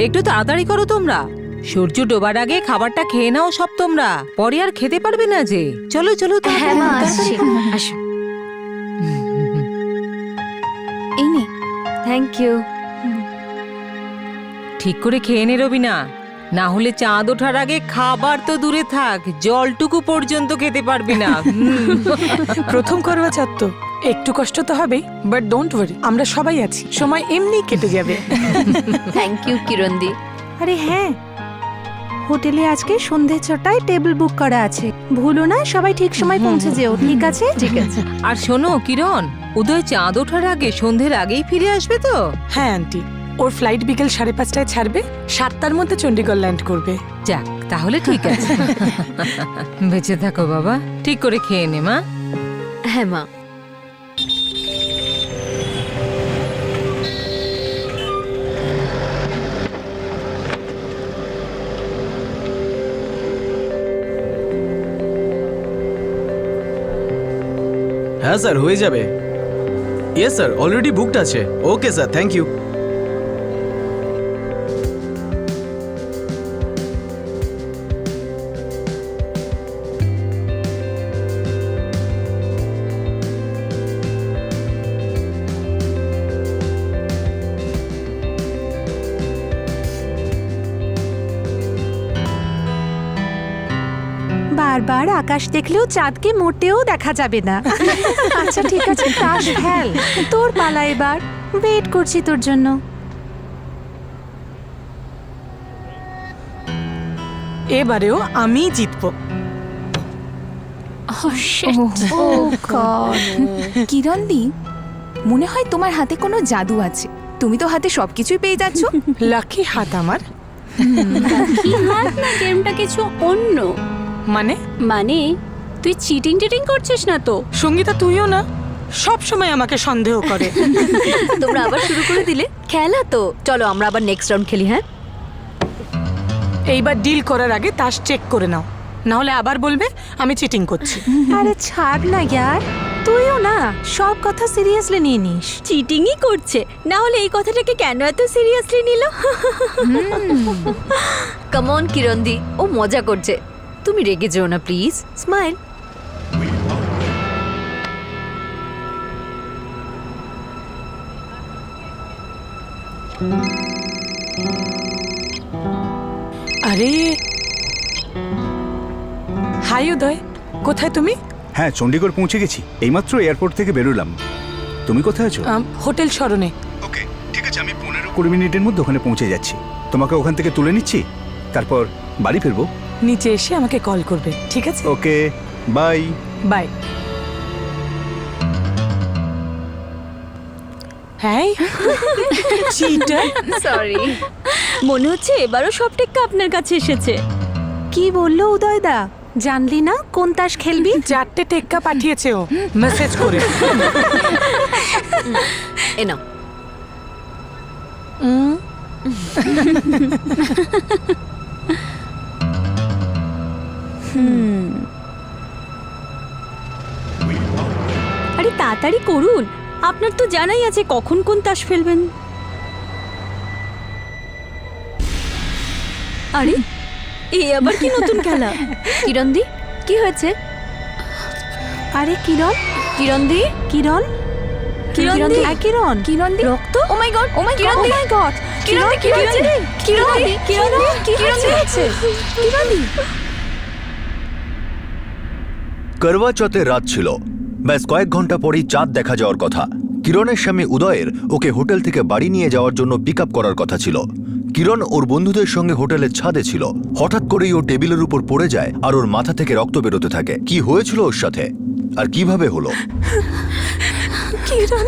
একটু তাড়াতাড়ি করো তোমরা। সূর্য ডোবার আগে খাবারটা খেয়ে নাও সব তোমরা, পরে আর খেতে পারবে না যে। চলো চলো হ্যাঁ মা, আসছি। আসো। এই নে। Thank you. ঠিক করে খেয়ে নে রবিনা, না হলে চাঁদ ওঠার আগে খাবার তো দূরে থাক, জলটুকু পর্যন্ত খেতে পারবি না। প্রথম করবা চাঁদ তো একটু কষ্ট তো হবেই, বাট ডোন্ট ওয়ারি, আমরা সবাই আছি, সময় এমনি কেটে যাবে। থ্যাংক ইউ কিরণদি। আরে হ্যাঁ, হোটেলে আজকে সন্ধে 6টায় টেবিল বুক করা আছে, ভুলো না, সবাই ঠিক সময় পৌঁছে যেও, ঠিক আছে? ঠিক আছে। আর শোনো কিরণ, উদয় চাঁদ ওঠার আগে সন্ধ্যের আগেই ফিরে আসবে তো? হ্যাঁ আন্টি, ওর ফ্লাইট বিকেল 5:30টায় ছাড়বে, 7টার মধ্যে চণ্ডীগড় ল্যান্ড করবে। যাক তাহলে ঠিক আছে। বেঁচে থাকো বাবা, ঠিক করে খেয়ে নে মা। হ্যাঁ মা। হ্যাঁ স্যার, হয়ে যাবে। ইয়েস স্যার, অলরেডি বুকড আছে। Okay sir, thank you. বারবার আকাশ দেখলেও চাঁদকে মোটেও দেখা যাবে না। আচ্ছা ঠিক আছে, তাস খেল, তোর পালা এবার, ওয়েট করছি তোর জন্য। এবারেও আমি জিতবো। কিরণ দি, মনে হয় তোমার হাতে কোনো জাদু আছে। তুমি তো হাতে সবকিছুই পেয়ে যাচ্ছ। লাকি হাত আমার। কি হাত না, গেমটা কিছু অন্য। মানে মানে তুই চিটিং টিটিং করছিস না তো? সঙ্গীতা, তুইও না, সব সময় আমাকে সন্দেহ করে। তোমরা আবার শুরু করে দিলে খেলা তো। চলো আমরা আবার নেক্সট রাউন্ড খেলি। হ্যাঁ, এইবার ডিল করার আগে তাস চেক করে নাও, না হলে আবার বলবে আমি চিটিং করছি। আরে ছাড় না ইয়ার, তুইও না সব কথা সিরিয়াসলি নিয়ে নিস। চিটিংই করছে, না হলে এই কথাটাকে কেন এত সিরিয়াসলি নিল? কাম অন কিরণদি, ও মজা করছে, তুমি রেগে যেও না প্লিজ। স্মাইল। আরে হাই উদয়, কোথায় তুমি? হ্যাঁ, চণ্ডীগড় পৌঁছে গেছি, এইমাত্র এয়ারপোর্ট থেকে বেরোলাম। তুমি কোথায় আছো? হোটেল স্মরণে। ওকে ঠিক আছে, আমি 15-20 মিনিটের মধ্যে ওখানে পৌঁছে যাচ্ছি। তোমাকে ওখান থেকে তুলে নিচ্ছি, তারপর বাড়ি ফিরবো। নিচে এসে আমাকে কল করবে, ঠিক আছে? ওকে, বাই বাই। হ্যাঁ চিটার। সরি। মনে হচ্ছে এবারও সব টেক্কা আপনার কাছে এসেছে। কি বললো উদয়দা, জানলি না কোন তাস খেলবি? 4টে টেক্কা পাঠিয়েছে ও মেসেজ করে। এ নাও। আরে তাড়াতাড়ি করুন, আপনার তো জানাই আছে কখন কোন তাস ফেলবেন। আরে এই আবার কি নতুন খেলা? কিরণদি, কি হয়েছে? আরে কিরণ, কিরণদি, কিরণ, কিরণদি, কিরণ, কিরণদি, রক্ত। ও মাই গড, ও মাই গড, ও মাই গড। কিরণদি, কি হয়েছে? কিরণদি, কিরণদি, কি হয়েছে? কিরণদি। করওয়া চৌথের রাত ছিল, ব্যাস কয়েক ঘন্টা পরেই চাঁদ দেখা যাওয়ার কথা। কিরণের স্বামী উদয়ের ওকে হোটেল থেকে বাড়ি নিয়ে যাওয়ার জন্য পিক আপ করার কথা ছিল। কিরণ ওর বন্ধুদের সঙ্গে হোটেলের ছাদে ছিল, হঠাৎ করেই ও টেবিলের উপর পড়ে যায় আর ওর মাথা থেকে রক্ত বেরোতে থাকে। কি হয়েছিল ওর সাথে আর কিভাবে হলো? কিরণ,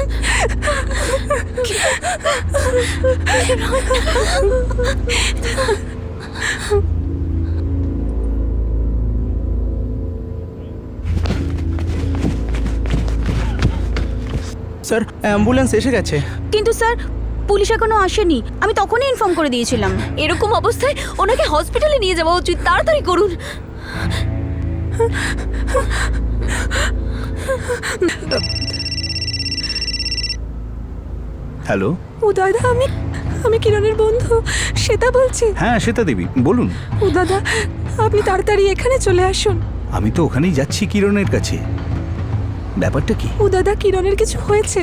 স্যার, অ্যাম্বুলেন্স এসে গেছে। কিন্তু স্যার, পুলিশ এখনো আসেনি, আমি তখনই ইনফর্ম করে দিয়েছিলাম। এরকম অবস্থায় ওনাকে হসপিটালে নিয়ে যাওয়া উচিত, তাড়াতাড়ি করুন। হ্যালো উদয়দা, আমি কিরণের বন্ধু শ্বেতা বলছি। হ্যাঁ শ্বেতা দেবী বলুন। ও দাদা, আপনি তাড়াতাড়ি এখানে চলে আসুন। আমি তো ওখানেই যাচ্ছি কিরণের কাছে। ব্যাপারটা কি? ও দাদা, কিরণের কিছু হয়েছে।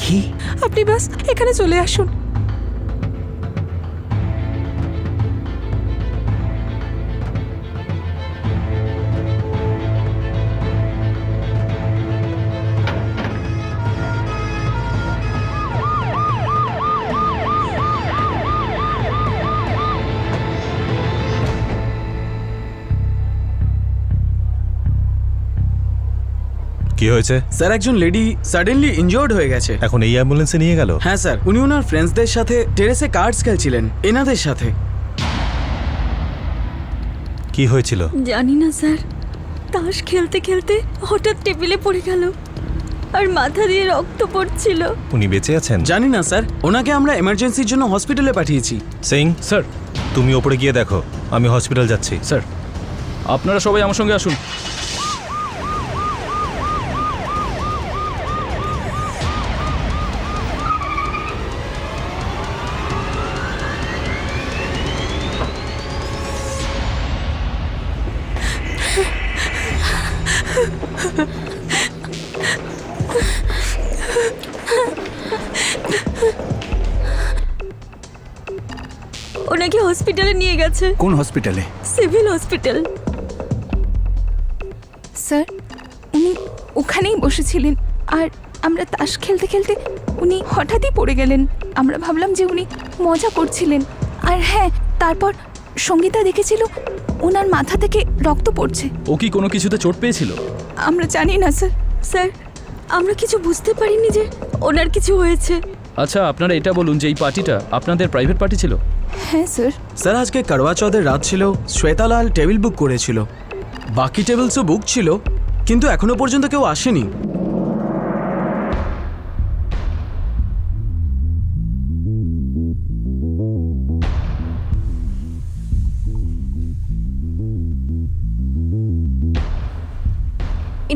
কি? আপনি বাস এখানে চলে আসুন। কি হয়েছে? স্যার একজন লেডি সাডেনলি ইনজিওর্ড হয়ে গেছে। এখন এই অ্যাম্বুলেন্সে নিয়ে গেল? হ্যাঁ স্যার, উনি ওনার ফ্রেন্ডসদের সাথে টেরেসে কার্ডস খেলছিলেন এনাদের সাথে। কি হয়েছিল? জানি না স্যার, তাস খেলতে খেলতে হঠাৎ টেবিলে পড়ে গেল আর মাথা দিয়ে রক্ত পড়ছিল। উনি বেঁচে আছেন? জানি না স্যার, ওনাকে আমরা এমার্জেন্সির জন্য হসপিটালে পাঠিয়েছি। সিং, স্যার। তুমি ওপরে গিয়ে দেখো, আমি হসপিটাল যাচ্ছি। স্যার, আপনারা সবাই আমার সঙ্গে আসুন। ওনাকে হসপিটালে নিয়ে গেছে। কোন হসপিটালে? Civil hospital. স্যার, উনি ওখানেই বসেছিলেন আর আমরা তাস খেলতে খেলতে উনি হঠাৎই পড়ে গেলেন। আমরা ভাবলাম যে উনি মজা করছিলেন। আর হ্যাঁ, তারপর সঙ্গীতা দেখেছিল ওনার মাথা থেকে রক্ত পড়ছে। ও কি কোনো কিছুতে চোট পেয়েছিল? আমরা জানি না স্যার। স্যার, আমরা কিছু বুঝতে পারিনি যে ওনার কিছু হয়েছে। আচ্ছা, আপনারা এটা বলুন যে এই পার্টিটা আপনাদের প্রাইভেট পার্টি ছিল? হ্যাঁ স্যার। স্যার আজকে করওয়া চৌথের রাত ছিল, শ্বেতালাল টেবিল বুক করেছিল। বাকি টেবিলসও বুক ছিল, কিন্তু এখনো পর্যন্ত কেউ আসেনি।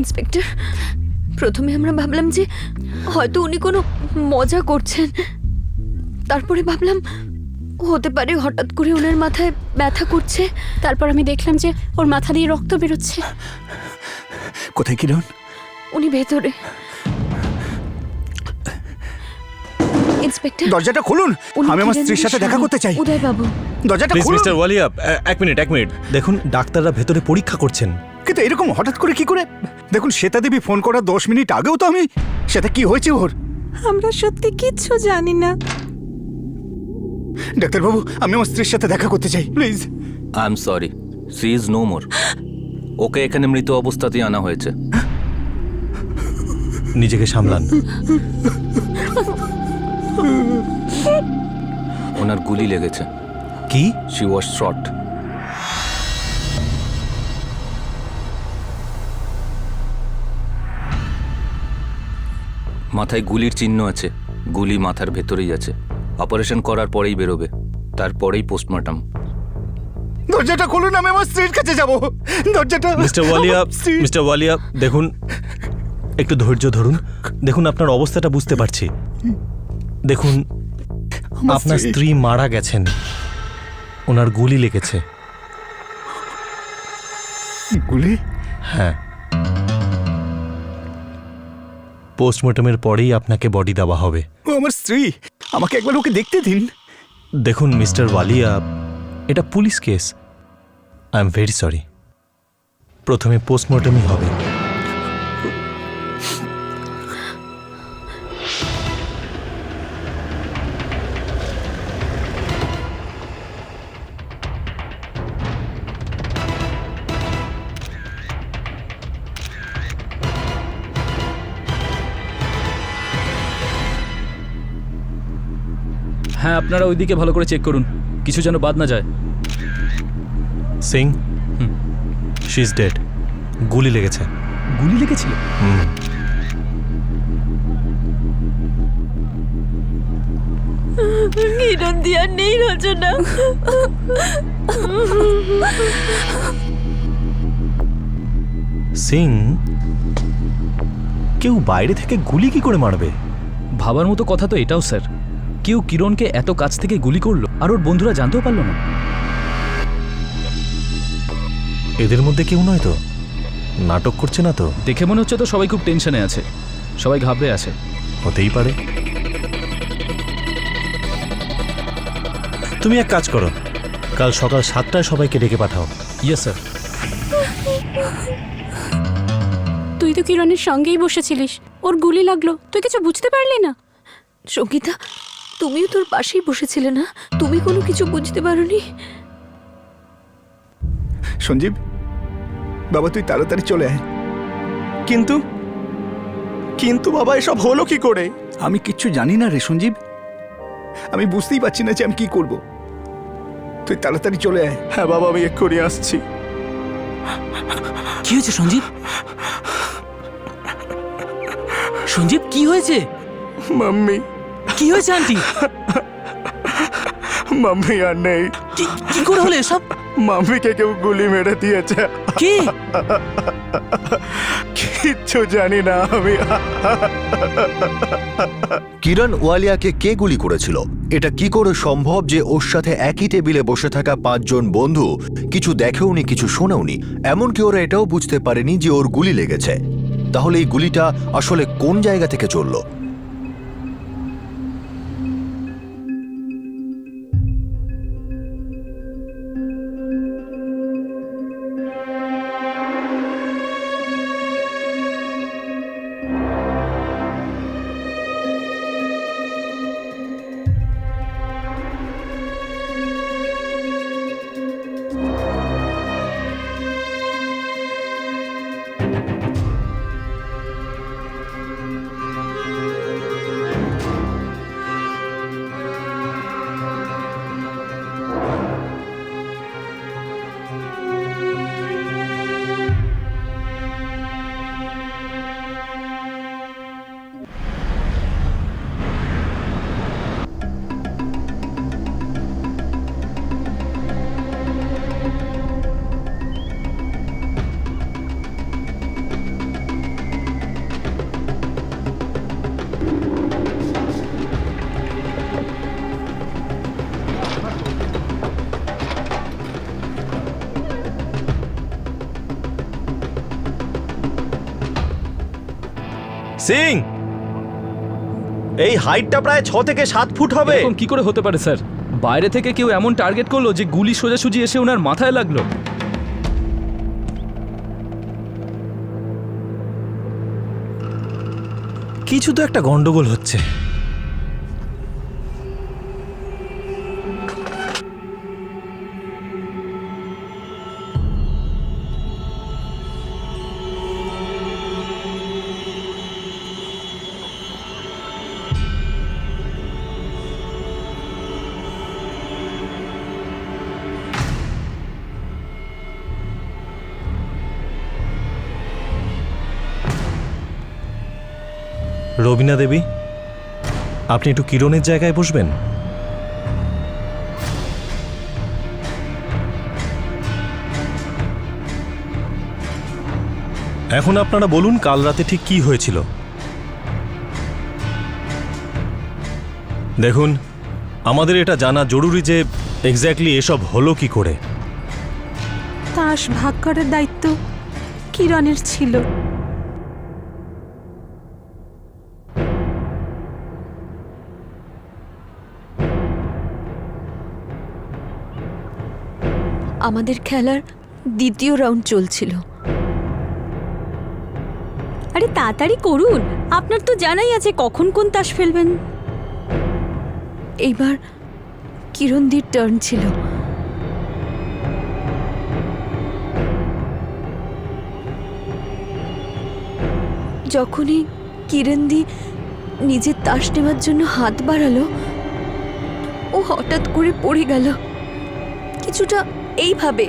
ইন্সপেক্টর, প্রথমে আমরা ভাবলাম যে হয়তো উনি কোনো মজা করছেন। তারপরে ভাবলাম হতে পারে হঠাৎ করে ওনার মাথায় ব্যথা করছে। তারপর আমি দেখলাম যে ওর মাথা দিয়ে রক্ত বেরোচ্ছে। কোথায় কিরণ? উনি ভেতরে। ইন্সপেক্টর, দরজাটা খুলুন, আমি আমার স্ত্রীর সাথে দেখা করতে চাই। উদয় বাবু, দরজাটা প্লিজ খুলুন। মিস্টার ওয়ালিয়া, এক মিনিট। দেখুন, ডাক্তাররা ভেতরে পরীক্ষা করছেন। কিন্তু এরকম হঠাৎ করে কি করে? দেখুন শ্বেতা দেবী ফোন করার 10 মিনিট আগেও তো আমি সেটা কি হয়েছে ওর। আমরা সত্যি কিচ্ছু জানি না। ডাক্তারবাবু, আমি আমার স্ত্রীর সাথে দেখা করতে চাই, please. I am sorry, she is no more. Okay এখানে মৃত অবস্থাতেই আনা হয়েছে। নিজেকে সামলান। ওনার গুলি লেগেছে। কি? She was shot. মাথায় গুলির চিহ্ন আছে, গুলি মাথার ভেতরেই আছে। অপারেশন করার পরেই বেরোবে, তারপরেই পোস্টমর্টম। দরজাটা খুলুন, আমি আমার স্ত্রীর কাছে যাব। দরজাটা। মিস্টার ওয়ালিয়া, দেখুন, একটু ধৈর্য ধরুন। দেখুন, আপনার অবস্থাটা বুঝতে পারছি। দেখুন, আপনার স্ত্রী মারা গেছেন, ওনার গুলি লেগেছে। গুলি? হ্যাঁ। পোস্টমর্টমের পরেই আপনাকে বডি দেওয়া হবে। ও আমার স্ত্রী, আমাকে একবার ওকে দেখতে দিন। দেখুন মিস্টার ওয়ালিয়া, এটা police case. I am very sorry. প্রথমে পোস্টমর্টমই হবে। হ্যাঁ, আপনারা ওইদিকে ভালো করে চেক করুন, কিছু যেন বাদ না যায়। Singh, she is dead. গুলি লেগেছে। গুলি লেগেছিল? কিরণ দিয়া নেই রচনা। সিং, কেউ বাইরে থেকে গুলি কি করে মারবে? ভাবার মতো কথা তো এটাও স্যার, কেউ কিরণকে এত কাছ থেকে গুলি করলো আর ওর বন্ধুরা জানতেও পারলো না। এদের মধ্যে কেউ নয় তো? নাটক করছে না তো? দেখে মনে হচ্ছে তো সবাই খুব টেনশনে আছে, সবাই ঘাবড়ে আছে। হতেই পারে। তুমি এক কাজ করো, কাল সকাল 7টায় সবাইকে ডেকে পাঠাও। Yes sir. তুই তো কিরণের সঙ্গেই বসেছিলিস, ওর গুলি লাগলো, তুই কিছু বুঝতে পারলি না? সঙ্গীতা, তুমিও তোর পাশেই বসেছিলে না? তুমি কোনো কিছু বুঝতে পারোনি? সঞ্জীব বাবা, তুই তাড়াতাড়ি চলে আয়। কিন্তু কিন্তু বাবা, এসব হলো কি করে? আমি কিচ্ছু জানি না রে সঞ্জীব, আমি বুঝতেই পারছি না যে আমি কি করব। তুই তাড়াতাড়ি চলে আয়। হ্যাঁ বাবা, আমি এক্ষুনি আসছি। কি হয়েছে সঞ্জীব? সঞ্জীব কি হয়েছে? মাম্মি। কি হয়েছে আন্টি? মাম্মি আর নেই। কি করে হলো এসব? মাম্মিকে কেউ গুলি মেরে দিয়েছে। কি? কিচ্ছু জানি না আমি। কিরণ ওয়ালিয়াকে কে গুলি করেছিল? এটা কি করে সম্ভব যে ওর সাথে একই টেবিলে বসে থাকা 5 জন বন্ধু কিছু দেখেওনি, কিছু শোনেওনি, এমনকি ওরা এটাও বুঝতে পারেনি যে ওর গুলি লেগেছে? তাহলে এই গুলিটা আসলে কোন জায়গা থেকে চলল? সিং, এই হাইটটা প্রায় 6 থেকে 7 ফুট হবে। এরকম কি করে হতে পারে স্যার? বাইরে থেকে কেউ এমন টার্গেট করলো যে গুলি সোজাসুজি এসে ওনার মাথায় লাগলো। কিছু তো একটা গন্ডগোল হচ্ছে। রবিনা দেবী, আপনি একটু কিরণের জায়গায় বসবেন। এখন আপনারা বলুন, কাল রাতে ঠিক কি হয়েছিল? দেখুন, আমাদের এটা জানা জরুরি যে এক্স্যাক্টলি এসব হলো কি করে। তাস ভাগ করার দায়িত্ব কিরণের ছিল। আমাদের খেলার দ্বিতীয় রাউন্ড চলছিল। আরে তাড়াতাড়ি করুন, আপনার তো জানাই আছে কখন কোন তাস ফেলবেন। এইবার কিরণদির টার্ন ছিল। যখনই কিরণদি নিজের তাস নেওয়ার জন্য হাত বাড়ালো, ও হঠাৎ করে পড়ে গেল কিছুটা এইভাবে।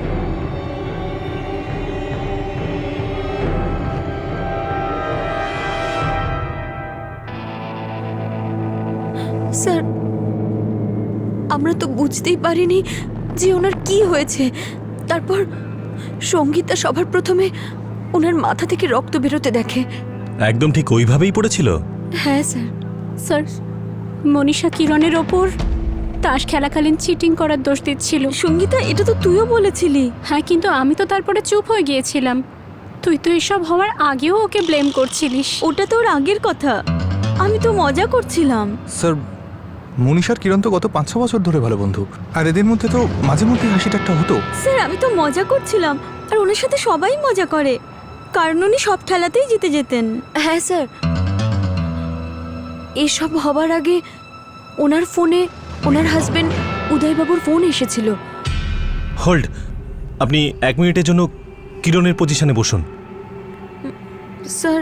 স্যার, আমরা তো বুঝতেই পারিনি যে ওনার কি হয়েছে। তারপর সঙ্গীতা সবার প্রথমে ওনার মাথা থেকে রক্ত বেরোতে দেখে। একদম ঠিক ওইভাবেই পড়েছিল? হ্যাঁ স্যার। স্যার, মনীষা কিরণের ওপর তাস খেলাকালীন চিটিং করার দোষ দিচ্ছিল। সঙ্গীতা, এটা তো তুইও বলেছিলি। হ্যাঁ, কিন্তু আমি তো তারপরে চুপ হয়ে গিয়েছিলাম। তুই তো এসব হওয়ার আগেও ওকে ব্লেম করছিলিস। ওটা তোর আগের কথা, আমি তো মজা করছিলাম। স্যার, মনীষার কিরণ তো গত 5-6 বছর ধরে ভালো বন্ধু, আর এদের মধ্যে তো মাঝে মধ্যে হাসি ঠাট্টা হতো। স্যার, আমি তো মজা করছিলাম, আর ওনার সাথে সবাই মজা করে, কারণ উনি সব খেলাতেই জিতে যেতেন। হ্যাঁ স্যার, এসব হবার আগে ওনার ফোনে ওনার হাজবেন্ড উদয়বাবুর ফোন এসেছিল। হোল্ড, আপনি 1 মিনিটের জন্য কিরণের পজিশনে বসুন। স্যার,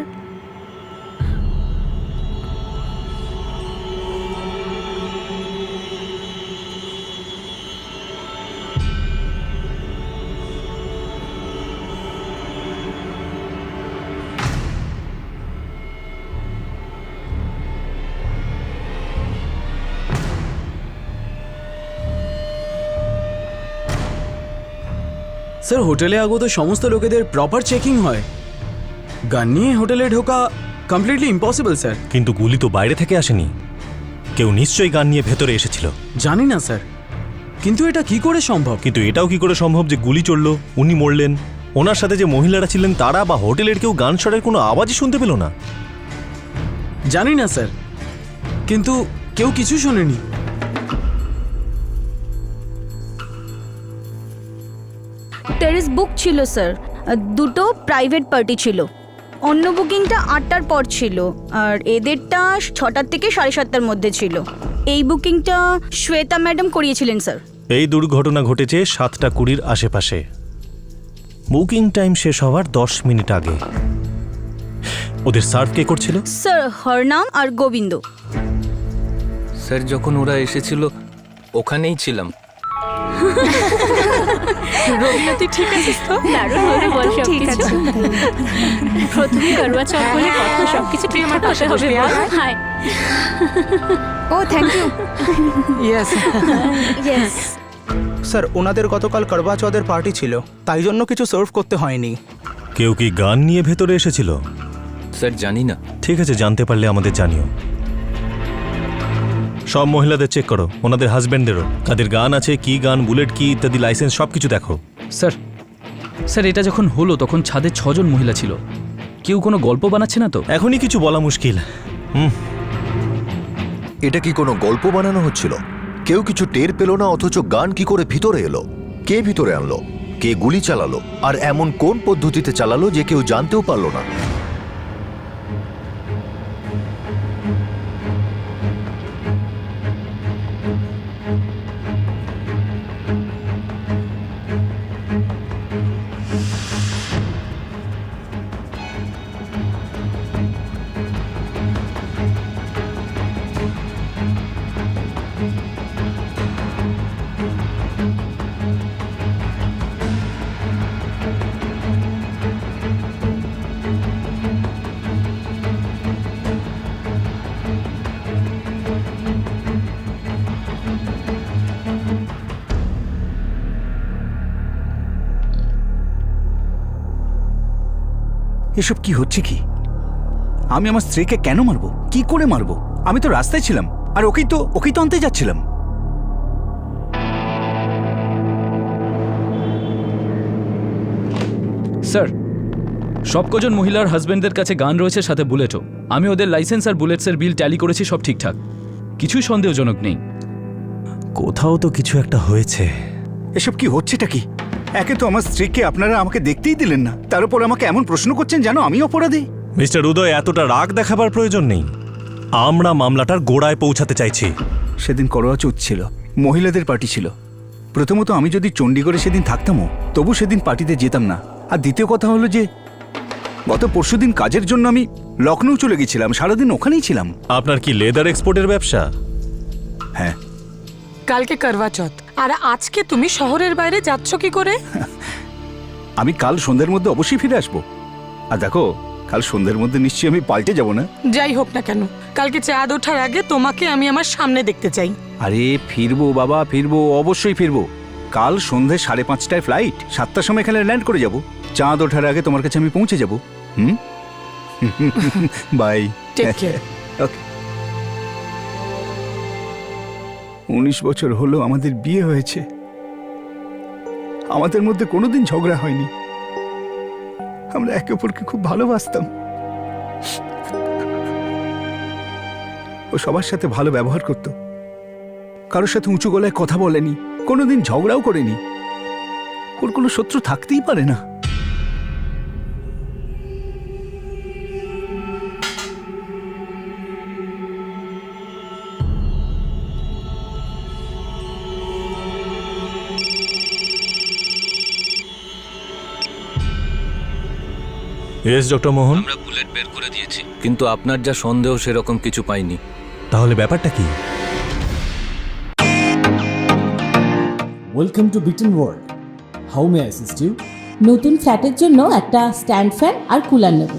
স্যার, হোটেলে আগত সমস্ত লোকেদের প্রপার চেকিং হয়। গান নিয়ে হোটেলে ঢোকা কমপ্লিটলি ইম্পসিবল স্যার। কিন্তু গুলি তো বাইরে থেকে আসেনি, কেউ নিশ্চয়ই গান নিয়ে ভেতরে এসেছিল। জানি না স্যার, কিন্তু এটা কি করে সম্ভব? কিন্তু এটাও কি করে সম্ভব যে গুলি চললো, উনি মরলেন, ওনার সাথে যে মহিলারা ছিলেন তারা বা হোটেলের কেউ গান শটের কোনো আওয়াজই শুনতে পেল না? জানি না স্যার, কিন্তু কেউ কিছু শোনেনি। টেরেস বুক ছিল স্যার, দুটো প্রাইভেট পার্টি ছিল। অন্য বুকিংটা 8টার পর ছিল, আর এদেরটা 6টার থেকে 7:30টার মধ্যে ছিল। এই বুকিংটা শ্বেতা ম্যাডাম করিয়েছিলেন স্যার। এই দুর্ঘটনা ঘটেছে 7:20 আশেপাশে, বুকিং টাইম শেষ হওয়ার 10 মিনিট আগে। ওদের সার্ভ কে করছিল? স্যার, হরনাম আর গোবিন্দ। স্যার, যখন ওরা এসেছিল ওখানেই ছিলাম। রবিনা, তুই ঠিক আছিস তো? দারুণ হলো বল সব ঠিক কিছু। আছে। প্রথমে করবা চট বলে কথা সবকিছু ঠিকঠাক হতে হবে বল। Hi. Oh thank you. Yes. Yes. Sir, ওনাদের গতকাল করবা চৌথের পার্টি ছিল, তাই জন্য কিছু সার্ভ করতে হয়নি। কেউ কি গান নিয়ে ভেতরে এসেছিল? স্যার, জানি না। ঠিক আছে, জানতে পারলে আমাদের জানিও। সব মহিলাদের চেক করো, ওনাদের হাজবেন্ডদেরও, তাদের গান আছে কি, গান, বুলেট কি ইত্যাদি, লাইসেন্স সবকিছু দেখো। স্যার, স্যার এটা যখন হলো তখন ছাদে 6 জন মহিলা ছিল। কেউ কোনো গল্প বানাচ্ছে না তো? এখনই কিছু বলা মুশকিল। এটা কি কোনো গল্প বানানো হচ্ছিল? কেউ কিছু টের পেল না, অথচ গান কি করে ভিতরে এলো? কে ভিতরে আনলো? কে গুলি চালালো? আর এমন কোন পদ্ধতিতে চালালো যে কেউ জানতেও পারলো না? এসব কি হচ্ছে কি? আমি আমার স্ত্রীকে কেন মারবো? কি করে মারবো? আমি তো রাস্তায় ছিলাম, আর ওকেই তো আনতে যাচ্ছিলাম। স্যার, সব কজন মহিলার হাজবেন্ডদের কাছে গান রয়েছে, সাথে বুলেটও। আমি ওদের লাইসেন্স আর বুলেটসের বিল ট্যালি করেছি, সব ঠিকঠাক, কিছুই সন্দেহজনক নেই। কোথাও তো কিছু একটা হয়েছে। এসব কি হচ্ছেটা কি? একে তো আমার স্ত্রীকে আপনারা আমাকে দেখতেই দিলেন না, তার উপর আমাকে এমন প্রশ্ন করছেন যেন আমি অপরাধী। মিস্টার উদয়, এতটা রাগ দেখাবার প্রয়োজন নেই। আমরা মামলাটার গোড়ায় পৌঁছাতে চাইছি। সেদিন করোয়া চৌথ ছিল, মহিলাদের পার্টি ছিল। প্রথমত, আমি যদি চণ্ডীগড়ে সেদিন থাকতামও তবু সেদিন পার্টিতে যেতাম না। আর দ্বিতীয় কথা হলো যে গত পরশুদিন কাজের জন্য আমি লখনৌ চলে গেছিলাম, সারাদিন ওখানেই ছিলাম। আপনার কি লেদার এক্সপোর্টের ব্যবসা? হ্যাঁ। কালকে করবা চৌথ, আর আজকে তুমি শহরের বাইরে যাচ্ছ কি করে? আমি কাল সন্ধ্যের মধ্যে অবশ্যই ফিরে আসবো। আর দেখো, কাল সন্ধ্যের মধ্যে নিশ্চয়ই আমি পাল্টে যাব না। যাই হোক না কেন, কালকে চাঁদ ওঠার আগে তোমাকে আমি আমার সামনে দেখতে চাই। আরে ফিরবো বাবা, ফিরবো, অবশ্যই ফিরবো। কাল সন্ধ্যে 5:30টায় ফ্লাইট, 7টার সময় এখানে ল্যান্ড করে যাব। চাঁদ ওঠার আগে তোমার কাছে আমি পৌঁছে যাব। বাই। Take care. ওকে। 19 বছর হলো আমাদের বিয়ে হয়েছে, আমাদের মধ্যে কোনোদিন ঝগড়া হয়নি। আমরা একে অপরকে খুব ভালোবাসতাম। ও সবার সাথে ভালো ব্যবহার করত, কারোর সাথে উঁচু গলায় কথা বলেনি, কোনোদিন ঝগড়াও করেনি। ওর কোনো শত্রু থাকতেই পারে না। Yes doctor Mohan. আমরা বুলেট বের করে দিয়েছি, কিন্তু আপনার যা সন্দেহ সেরকম কিছু পাইনি। তাহলে ব্যাপারটা কি? Welcome to Beaton world. How may I assist you? নতুন ফ্ল্যাটের জন্য একটা স্ট্যান্ড ফ্যান আর কুলার নেব।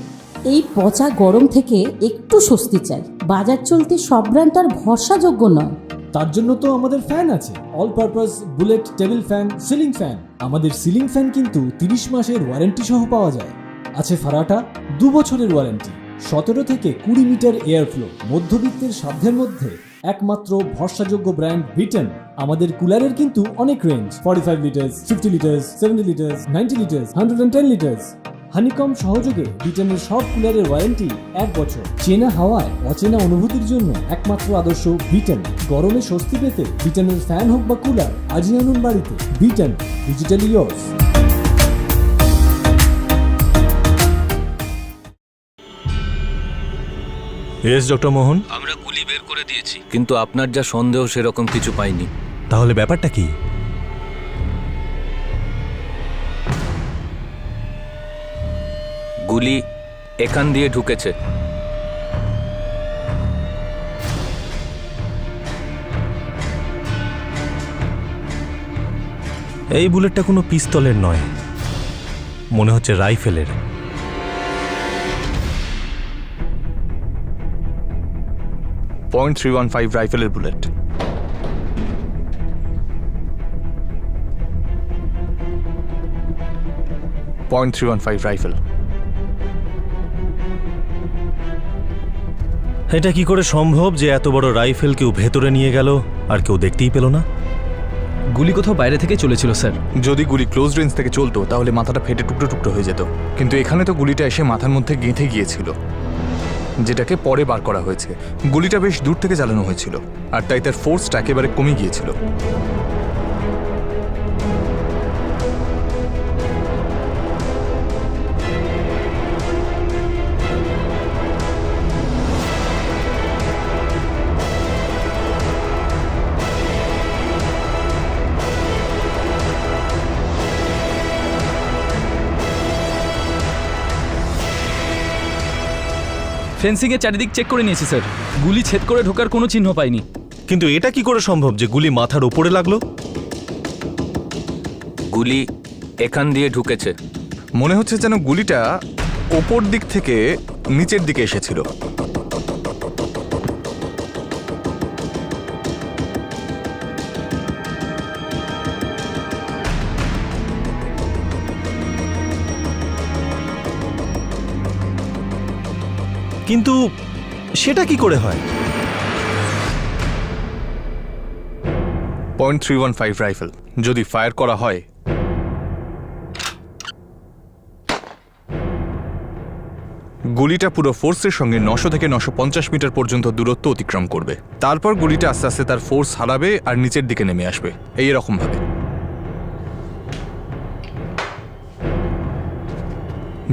এই পচা গরম থেকে একটু স্বস্তি চাই। বাজার চলতে সব ব্র্যান্ড তো আর ভরসাযোগ্য নয়। তার জন্য তো আমাদের ফ্যান আছে, all purpose bullet table fan, ceiling fan. আমাদের সিলিং ফ্যান কিন্তু 30 মাসের ওয়ারেন্টি সহ পাওয়া যায়। আছে ফারাটা 2 বছরের ওয়ারেন্টি, 17 থেকে 20 মিটার এয়ার ফ্লো, মধ্যবিত্তের সাধ্যের মধ্যে একমাত্র ভরসাযোগ্য ব্র্যান্ড বিটেন। আমাদের কুলারের কিন্তু অনেক range, 45 litres, 50 litres, 70 litres, 90 litres, 110 litres. Honeycomb সহযোগে বিটেনের সব কুলারের ওয়ারেন্টি 1 বছর। চেনা হাওয়ায় অচেনা অনুভূতির জন্য একমাত্র আদর্শ বিটেন। গরমে স্বস্তি পেতে বিটেনের ফ্যান হোক বা কুলার, আজই আনুন বাড়িতে। বিটেন, digitally yours. Yes doctor Mohan. আমরা গুলি বের করে দিয়েছি, কিন্তু আপনার যা সন্দেহ সেরকম কিছু পাইনি। তাহলে ব্যাপারটা কি? গুলি এখান দিয়ে ঢুকেছে। এই বুলেটটা কোনো পিস্তলের নয়, মনে হচ্ছে রাইফেলের। .315 রাইফেলের বুলেট। .315 রাইফেল। এটা কি করে সম্ভব যে এত বড় রাইফেল কেউ ভেতরে নিয়ে গেল আর কেউ দেখতেই পেল না? গুলি কোথাও বাইরে থেকে চলেছিল স্যার। যদি গুলি ক্লোজ রেঞ্জ থেকে চলতো তাহলে মাথাটা ফেটে টুকরো টুকরো হয়ে যেত, কিন্তু এখানে তো গুলিটা এসে মাথার মধ্যে গেঁথে গিয়েছিল, যেটাকে পরে বার করা হয়েছে। গুলিটা বেশ দূর থেকে চালানো হয়েছিল, আর তাই তার ফোর্সটা একেবারে কমে গিয়েছিল। ফেন্সিংয়ে চারিদিক চেক করে নিয়েছি স্যার, গুলি ছেদ করে ঢোকার কোনো চিহ্ন পাইনি। কিন্তু এটা কি করে সম্ভব যে গুলি মাথার উপরে লাগলো? গুলি এখান দিয়ে ঢুকেছে। মনে হচ্ছে যেন গুলিটা ওপর দিক থেকে নিচের দিকে এসেছিল। কিন্তু সেটা কি করে হয়? .315 রাইফেল যদি ফায়ার করা হয়, গুলিটা পুরো ফোর্সের সঙ্গে 900 থেকে 950 মিটার পর্যন্ত দূরত্ব অতিক্রম করবে। তারপর গুলিটা আস্তে আস্তে তার ফোর্স হারাবে আর নিচের দিকে নেমে আসবে এই রকম ভাবে।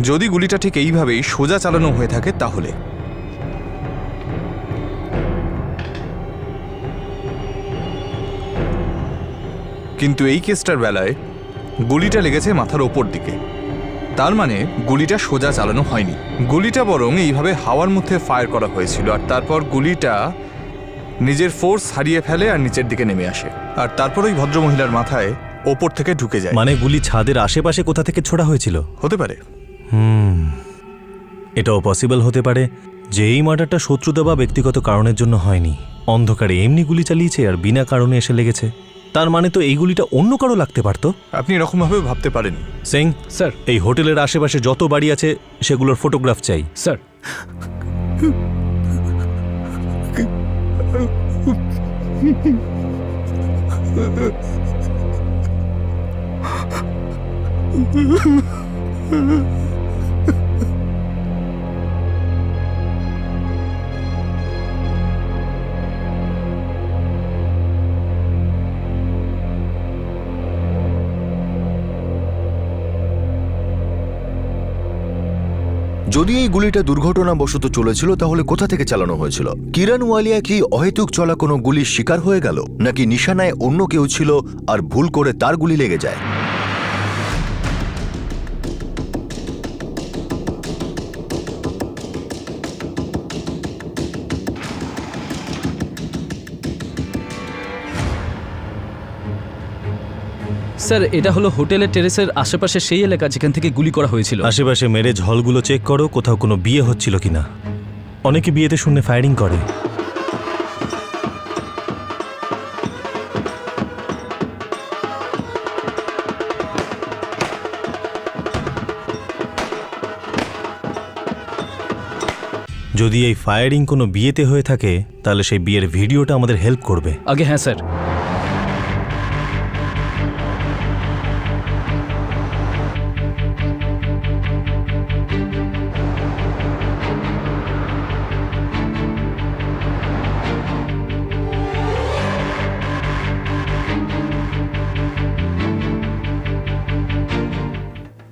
যদি গুলিটা ঠিক এইভাবেই সোজা চালানো হয়ে থাকে তাহলে কিন্তু এই কেসটার বেলায় গুলিটা লেগেছে মাথার ওপর দিকে, তার মানে গুলিটা সোজা চালানো হয়নি। গুলিটা বরং এইভাবে হাওয়ার মধ্যে ফায়ার করা হয়েছিল, আর তারপর গুলিটা নিজের ফোর্স হারিয়ে ফেলে আর নিচের দিকে নেমে আসে, আর তারপর ওই ভদ্রমহিলার মাথায় ওপর থেকে ঢুকে যায়। মানে গুলি ছাদের আশেপাশে কোথা থেকে ছোড়া হয়েছিল? হতে পারে। এটাও পসিবল হতে পারে যে এই মার্ডারটা শত্রুতা বা ব্যক্তিগত কারণের জন্য হয়নি, অন্ধকারে এমনি গুলি চালিয়েছে আর বিনা কারণে এসে লেগেছে। তার মানে তো এই গুলিটা অন্য কারো লাগতে পারতো। আপনি এরকম ভাবে ভাবতে পারেন। সিং স্যার, এই হোটেলের আশেপাশে যত বাড়ি আছে সেগুলোর ফটোগ্রাফ চাই স্যার। যদি এই গুলিটা দুর্ঘটনাবশত চলেছিল তাহলে কোথা থেকে চালানো হয়েছিল? কিরণ ওয়ালিয়া কি অহেতুক চলা কোনো গুলির শিকার হয়ে গেল, নাকি নিশানায় অন্য কেউ ছিল আর ভুল করে তার গুলি লেগে যায়? স্যার, এটা হলো হোটেলের টেরেসের আশেপাশে সেই এলাকা যেখান থেকে গুলি করা হয়েছিল। আশেপাশে ম্যারেজ হলগুলো চেক করো, কোথাও কোনো বিয়ে হচ্ছিল কিনা। অনেকে বিয়েতে শুনে ফায়ারিং করে। যদি এই ফায়ারিং কোনো বিয়েতে হয়ে থাকে তাহলে সেই বিয়ের ভিডিওটা আমাদের হেল্প করবে। আগে হ্যাঁ স্যার।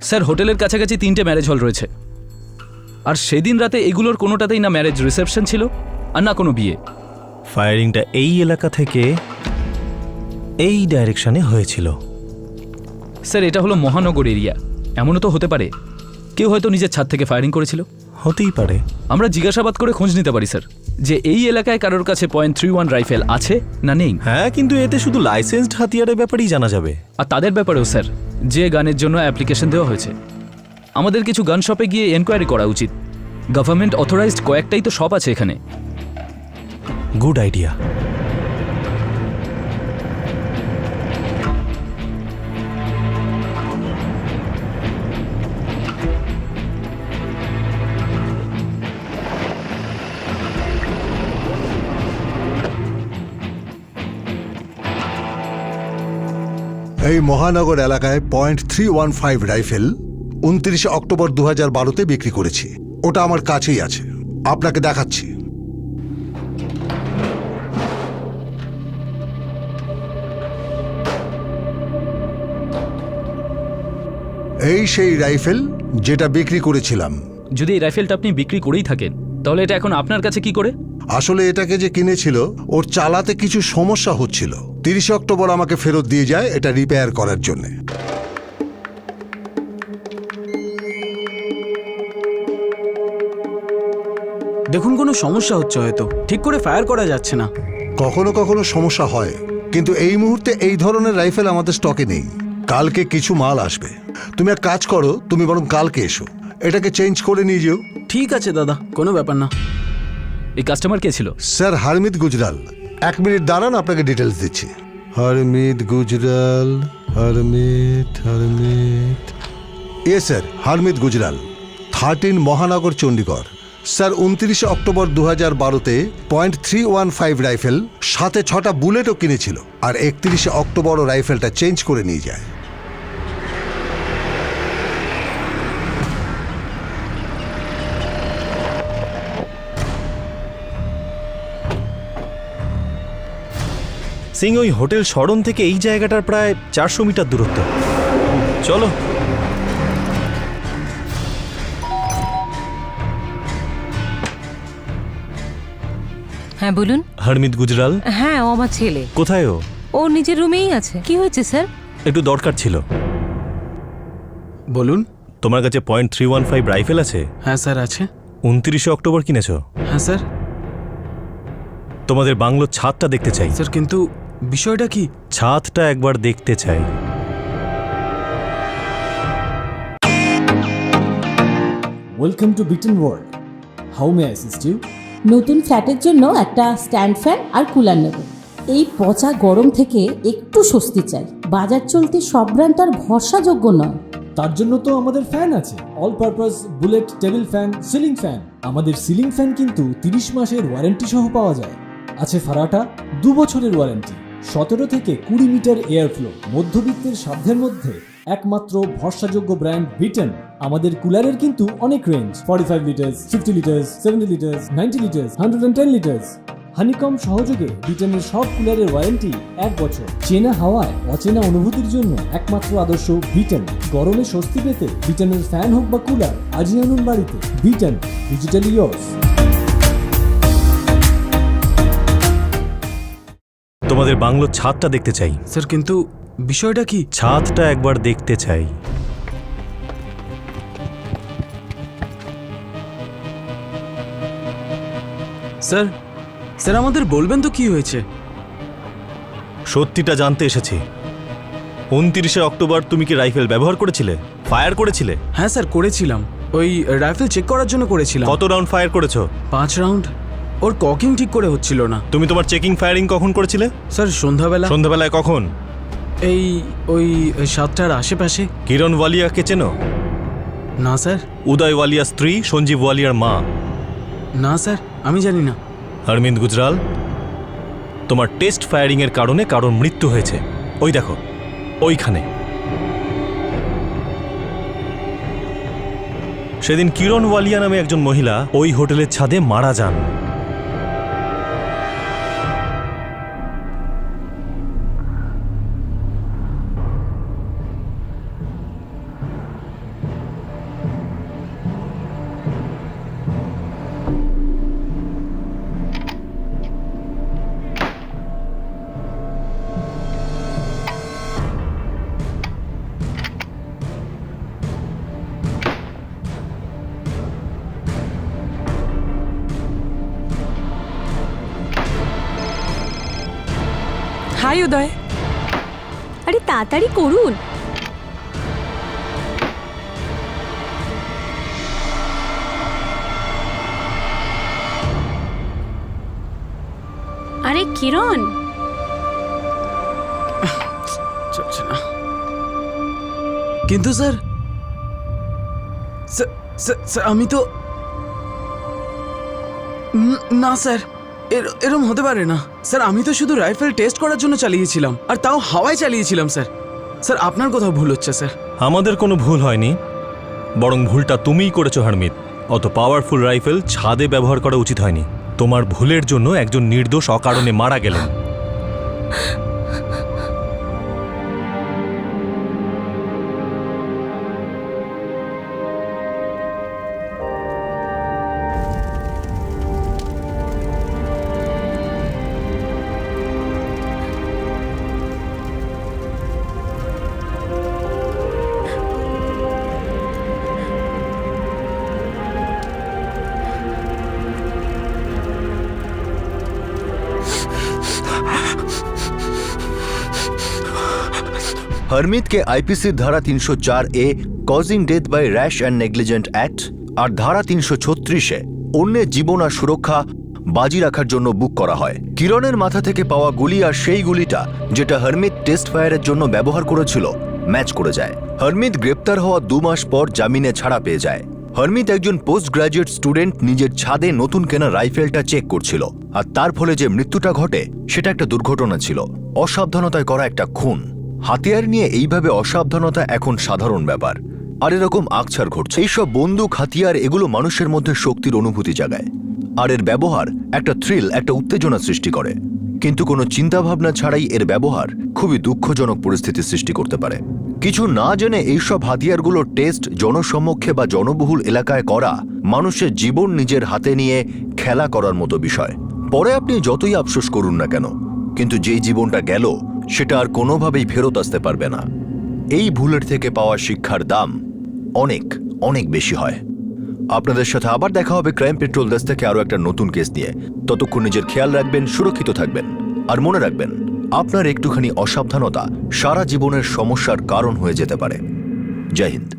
স্যার, হোটেলের কাছাকাছি 3টে ম্যারেজ হল রয়েছে, আর সেদিন রাতে এগুলোর কোনোটাতেই না ম্যারেজ রিসেপশন ছিল আর না কোনো বিয়ে। ফায়ারিংটা এই এলাকা থেকে এই ডাইরেকশনে হয়েছিল। স্যার, এটা হলো মহানগর এরিয়া, এমনও তো হতে পারে কেউ হয়তো নিজের ছাদ থেকে ফায়ারিং করেছিল। হতেই পারে। আমরা জিজ্ঞাসাবাদ করে খোঁজ নিতে পারি স্যার, যে এই এলাকায় কারোর কাছে .31 রাইফেল আছে না নেই। হ্যাঁ, কিন্তু এতে শুধু লাইসেন্সড হাতিয়ারের ব্যাপারেই জানা যাবে। আর তাদের ব্যাপারেও স্যার, যে গানের জন্য অ্যাপ্লিকেশন দেওয়া হয়েছে। আমাদের কিছু গান শপে গিয়ে এনকোয়ারি করা উচিত। গভর্নমেন্ট অথরাইজড কয়েকটাই তো শপ আছে এখানে। Good idea. এই মহানগর এলাকায় .315 রাইফেল 29 অক্টোবর 2012-তে বিক্রি করেছি। ওটা আমার কাছেই আছে, আপনাকে দেখাচ্ছি। এই সেই রাইফেল যেটা বিক্রি করেছিলাম। যদি এই রাইফেলটা আপনি বিক্রি করেই থাকেন তাহলে এটা এখন আপনার কাছে কি করে? আসলে এটাকে যে কিনেছিল ওর চালাতে কিছু সমস্যা হচ্ছিল। 30 অক্টোবর আমাকে ফেরত দিয়ে যায় এটা রিপেয়ার করার জন্য। দেখুন, কোনো সমস্যা হচ্ছে, হয়তো ঠিক করে ফায়ার করা যাচ্ছে না। কখনো কখনো সমস্যা হয়, কিন্তু এই মুহূর্তে এই ধরনের রাইফেল আমাদের স্টকে নেই। কালকে কিছু মাল আসবে। তুমি এক কাজ করো, তুমি বরং কালকে এসো, এটাকে চেঞ্জ করে নিয়ে যেও। ঠিক আছে দাদা, কোনো ব্যাপার না। এই কাস্টমার কে ছিল? স্যার হারমিত গুজরাল। 1 মিনিট দাঁড়ান, আপনাকে ডিটেলস দিচ্ছি। হারমিত গুজরাল, হারমিত। স্যার হারমিত গুজরাল, 13 মহানগর চণ্ডীগড়। স্যার 29 অক্টোবর 2012-তে .315 রাইফেল সাথে 6টা বুলেটও কিনেছিল, আর 31 অক্টোবরও রাইফেলটা চেঞ্জ করে নিয়ে যায়। সিং, ওই হোটেল শরণ থেকে এই জায়গাটার প্রায় 400 মিটার দূরত্ব। চলো। হ্যাঁ বলুন। হারমিত গুজরাল? হ্যাঁ, ও আমার ছেলে। কোথায় ও? ও নিজের রুমেই আছে। কি হয়েছে স্যার? একটু দরকার ছিল। বলুন। তোমার কাছে .315 রাইফেল আছে? হ্যাঁ স্যার, আছে। 29 অক্টোবর কিনেছো? হ্যাঁ স্যার। তোমাদের বাংলোর ছাদটা দেখতে চাই। স্যার, কিন্তু বিষয়টা কি? ছাদটা একবার দেখতে চাই। Welcome to Beaton world. How may I assist you? নতুন ফ্ল্যাটের জন্য একটা স্ট্যান্ড ফ্যান আর কুলার নেব। এই পচা গরম থেকে একটু স্বস্তি চাই। বাজার চলতে সব ব্র্যান্ড আর ভরসাযোগ্য নয়। তার জন্য তো আমাদের ফ্যান আছে, all purpose bullet table fan, ceiling fan. আমাদের সিলিং ফ্যান কিন্তু 30 মাসের ওয়ারেন্টি সহ পাওয়া যায়। আছে ফারাটা 2 বছরের ওয়ারেন্টি। 17 থেকে 20 মিটার এয়ার ফ্লো, মধ্যবিত্তের সাধ্যের মধ্যে একমাত্র ভরসাযোগ্য ব্র্যান্ড বিটেন। আমাদের কুলারের কিন্তু অনেক range, 45 litres, 50 litres, 70 litres, 90 litres, 110 litres. Honeycomb সহযোগে বিটেনের সব কুলারের ওয়ারেন্টি 1 বছর। চেনা হাওয়ায় অচেনা অনুভূতির জন্য একমাত্র আদর্শ বিটেন। গরমে স্বস্তি পেতে বিটেনের ফ্যান হোক বা কুলার, আজই আনুন বাড়িতে। বিটেন, ডিজিটালি ইয়োর্স। তোমাদের বাংলোর ছাদটা দেখতে চাই। স্যার কিন্তু বিষয়টা কি? ছাদটা একবার দেখতে চাই। স্যার স্যার আমাদের বলবেন তো কি হয়েছে? সত্যিটা জানতে এসেছি। 29শে অক্টোবর তুমি কি রাইফেল ব্যবহার করেছিলে, ফায়ার করেছিলে? হ্যাঁ স্যার, করেছিলাম। ওই রাইফেল চেক করার জন্য করেছিলাম। কত রাউন্ড ফায়ার করেছো? 5 রাউন্ড। ওর ককিং ঠিক করে হচ্ছিল না। তুমি তোমার চেকিং ফায়ারিং কখন করেছিলে? স্যার সন্ধ্যাবেলা। সন্ধ্যাবেলায় কখন? এই ওই 7টার আশেপাশে। কিরণ ওয়ালিয়াকে চেনো? না স্যার। উদয় ওয়ালিয়ার স্ত্রী, সঞ্জীব ওয়ালিয়ার মা? না স্যার, আমি জানি না। হরমিন্দ গুজরাল, তোমার টেস্ট ফায়ারিং এর কারণে কারোর মৃত্যু হয়েছে। ওই দেখো, ওইখানে। সেদিন কিরণ ওয়ালিয়া নামে একজন মহিলা ওই হোটেলের ছাদে মারা যান। হাই উদয়। আরে তাড়াতাড়ি করুন। আরে কিরণ, চলছে না। কিন্তু স্যার আমি তো না স্যার, এরম হতে পারে না স্যার। আমি তো শুধু রাইফেল টেস্ট করার জন্য চালিয়েছিলাম, আর তাও হাওয়ায় চালিয়েছিলাম স্যার। স্যার আপনার কোথাও ভুল হচ্ছে স্যার। আমাদের কোনো ভুল হয়নি, বরং ভুলটা তুমিই করেছো হারমিত। অত পাওয়ারফুল রাইফেল ছাদে ব্যবহার করা উচিত হয়নি। তোমার ভুলের জন্য একজন নির্দোষ অকারণে মারা গেলেন। হরমিতকে আইপিসির ধারা 304A causing death by rash and negligent act আর ধারা 336-এ অন্যের জীবন আর সুরক্ষা বাজি রাখার জন্য বুক করা হয়। কিরণের মাথা থেকে পাওয়া গুলি আর সেই গুলিটা যেটা হরমিত টেস্ট ফায়ারের জন্য ব্যবহার করেছিল ম্যাচ করে যায়। হরমিত গ্রেপ্তার হওয়া 2 মাস পর জামিনে ছাড়া পেয়ে যায়। হরমিত একজন পোস্ট গ্রাজুয়েট স্টুডেন্ট নিজের ছাদে নতুন কেনা রাইফেলটা চেক করছিল, আর তার ফলে যে মৃত্যুটা ঘটে সেটা একটা দুর্ঘটনা ছিল, অসাবধানতায় করা একটা খুন। হাতিয়ার নিয়ে এইভাবে অসাবধানতা এখন সাধারণ ব্যাপার, আর এরকম আকছার ঘটছে। এইসব বন্দুক, হাতিয়ার এগুলো মানুষের মধ্যে শক্তির অনুভূতি জাগায়, আর এর ব্যবহার একটা থ্রিল, একটা উত্তেজনা সৃষ্টি করে। কিন্তু কোনো চিন্তাভাবনা ছাড়াই এর ব্যবহার খুবই দুঃখজনক পরিস্থিতি সৃষ্টি করতে পারে। কিছু না জেনে এইসব হাতিয়ারগুলোর টেস্ট জনসমক্ষে বা জনবহুল এলাকায় করা মানুষের জীবন নিজের হাতে নিয়ে খেলা করার মতো বিষয়। পরে আপনি যতই আফসোস করুন না কেন, কিন্তু যেই জীবনটা গেল সেটা আর কোনোভাবেই ফেরত আসতে পারবে না। এই ভুলের থেকে পাওয়া শিক্ষার দাম অনেক অনেক বেশি হয়। আপনাদের সাথে আবার দেখা হবে ক্রাইম পেট্রোল ডেস্ক থেকে আরও একটা নতুন কেস নিয়ে। ততক্ষণ নিজের খেয়াল রাখবেন, সুরক্ষিত থাকবেন, আর মনে রাখবেন আপনার একটুখানি অসাবধানতা সারা জীবনের সমস্যার কারণ হয়ে যেতে পারে। জয় হিন্দ।